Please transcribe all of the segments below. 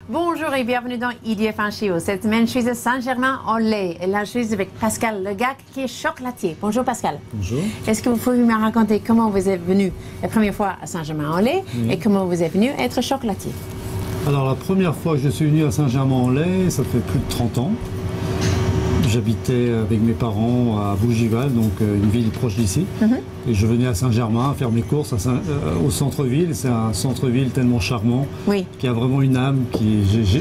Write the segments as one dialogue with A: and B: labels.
A: Bonjour et bienvenue dans IDF1 Chio. Cette semaine, je suis à Saint-Germain-en-Laye. Et là, je suis avec Pascal Legac, qui est chocolatier. Bonjour Pascal.
B: Bonjour.
A: Est-ce que vous pouvez me raconter comment vous êtes venu la première fois à Saint-Germain-en-Laye et comment vous êtes venu être chocolatier?
B: Alors la première fois que je suis venu à Saint-Germain-en-Laye, ça fait plus de 30 ans. J'habitais avec mes parents à Bougival, donc une ville proche d'ici. Et je venais à Saint-Germain faire mes courses au centre-ville. C'est un centre-ville tellement charmant, qui a vraiment une âme.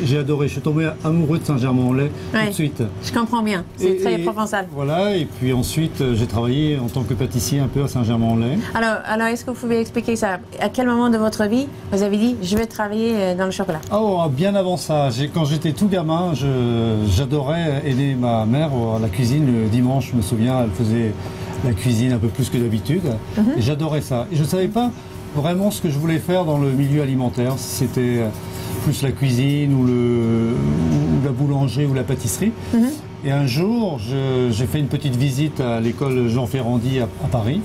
B: J'ai adoré. Je suis tombé amoureux de Saint-Germain-en-Laye tout de suite.
A: Je comprends bien. C'est très provençal.
B: Voilà. Et puis ensuite, j'ai travaillé en tant que pâtissier un peu à Saint-Germain-en-Laye. Alors
A: est-ce que vous pouvez expliquer ça? À quel moment de votre vie vous avez dit je vais travailler dans le chocolat?
B: Oh, bien avant ça. Quand j'étais tout gamin, j'adorais aider ma mère à la cuisine le dimanche. Je me souviens, elle faisait la cuisine un peu plus que d'habitude. Et j'adorais ça. Et je ne savais pas vraiment ce que je voulais faire dans le milieu alimentaire. Si c'était plus la cuisine ou la boulangerie ou la pâtisserie. Et un jour, j'ai fait une petite visite à l'école Jean Ferrandi à Paris.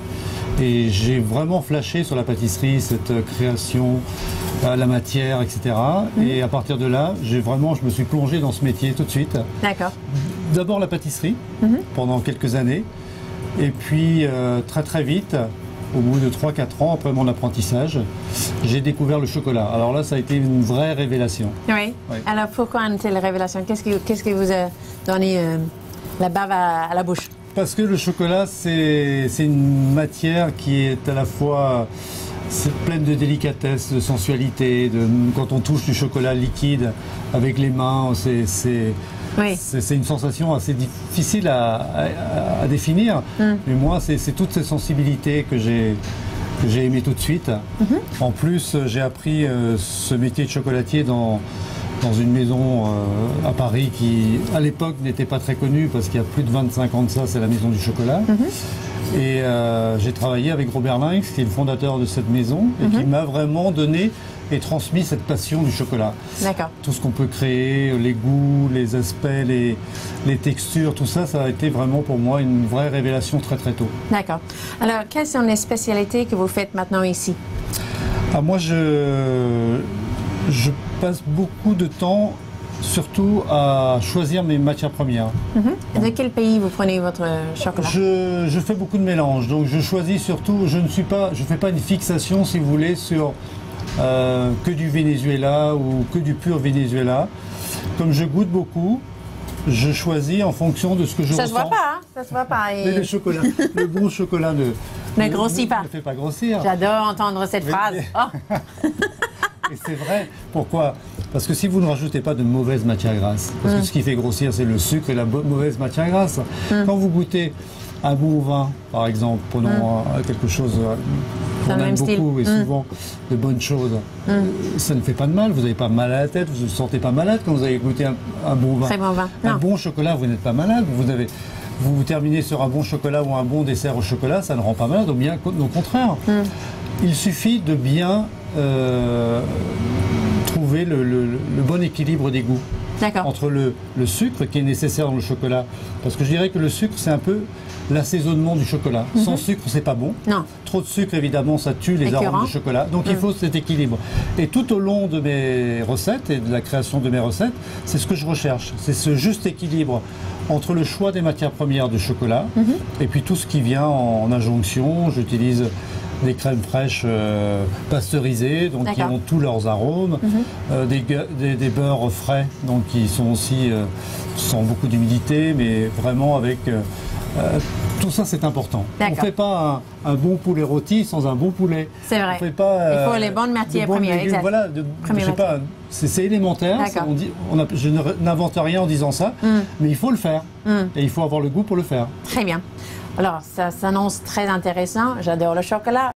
B: Et j'ai vraiment flashé sur la pâtisserie, cette création, la matière, etc. Et à partir de là, je me suis plongé dans ce métier tout de suite.
A: D'accord.
B: D'abord la pâtisserie, pendant quelques années. Et puis très vite, au bout de 3-4 ans, après mon apprentissage, j'ai découvert le chocolat. Alors là, ça a été une vraie révélation.
A: Oui. Alors pourquoi une telle révélation? Qu'est-ce qui vous a donné la bave à la bouche?
B: Parce que le chocolat, c'est une matière qui est à la fois pleine de délicatesse, de sensualité. Quand on touche du chocolat liquide avec les mains, c'est une sensation assez difficile à définir. Mais moi, c'est toutes ces sensibilités que j'ai aimées tout de suite. En plus, j'ai appris ce métier de chocolatier dans une maison à Paris qui, à l'époque, n'était pas très connue parce qu'il y a plus de 25 ans de ça, c'est la Maison du Chocolat. Et j'ai travaillé avec Robert Lynx, qui est le fondateur de cette maison, et qui m'a vraiment donné et transmis cette passion du chocolat.
A: D'accord.
B: Tout ce qu'on peut créer, les goûts, les aspects, les textures, tout ça, ça a été vraiment pour moi une vraie révélation très tôt.
A: D'accord. Alors, quelles sont les spécialités que vous faites maintenant ici?
B: Moi, je passe beaucoup de temps surtout à choisir mes matières premières.
A: De quel pays vous prenez votre chocolat?
B: Je fais beaucoup de mélanges, donc je choisis surtout, je ne fais pas une fixation, si vous voulez, sur que du Venezuela ou que du pur Venezuela. Comme je goûte beaucoup, je choisis en fonction de ce que je ressens.
A: Ça se voit pas, hein? Ça se voit pas.
B: Mais le bon chocolat
A: ne grossit pas.
B: Ne fait pas grossir.
A: J'adore entendre cette phrase.
B: Et c'est vrai. Pourquoi? Parce que si vous ne rajoutez pas de mauvaises matières grasses, parce que ce qui fait grossir, c'est le sucre et la mauvaise matière grasse. Quand vous goûtez un bon vin, par exemple, prenons quelque chose qu'on aime beaucoup et souvent de bonnes choses, ça ne fait pas de mal, vous n'avez pas mal à la tête, vous ne vous sentez pas malade quand vous avez goûté un bon vin.
A: Très bon vin.
B: Un bon chocolat, vous n'êtes pas malade, vous terminez sur un bon chocolat ou un bon dessert au chocolat, ça ne rend pas malade, ou bien au contraire. Il suffit de bien trouver le bon équilibre des goûts entre le sucre qui est nécessaire dans le chocolat. Parce que je dirais que le sucre, c'est un peu l'assaisonnement du chocolat. Sans sucre, c'est pas bon.
A: Non.
B: Trop de sucre, évidemment, ça tue les arômes du chocolat. Donc il faut cet équilibre. Et tout au long de mes recettes et de la création de mes recettes, c'est ce que je recherche. C'est ce juste équilibre entre le choix des matières premières du chocolat et puis tout ce qui vient en injonction. J'utilise des crèmes fraîches pasteurisées, donc qui ont tous leurs arômes, des beurres frais, donc qui sont aussi sans beaucoup d'humidité, mais vraiment avec tout ça, c'est important. On ne fait pas un bon poulet rôti sans un bon poulet.
A: C'est vrai.
B: On fait pas,
A: il faut les bonnes matières premières.
B: Exact. Voilà, c'est élémentaire. Je n'invente rien en disant ça, mais il faut le faire. Et il faut avoir le goût pour le faire.
A: Très bien. Alors, ça s'annonce très intéressant. J'adore le chocolat.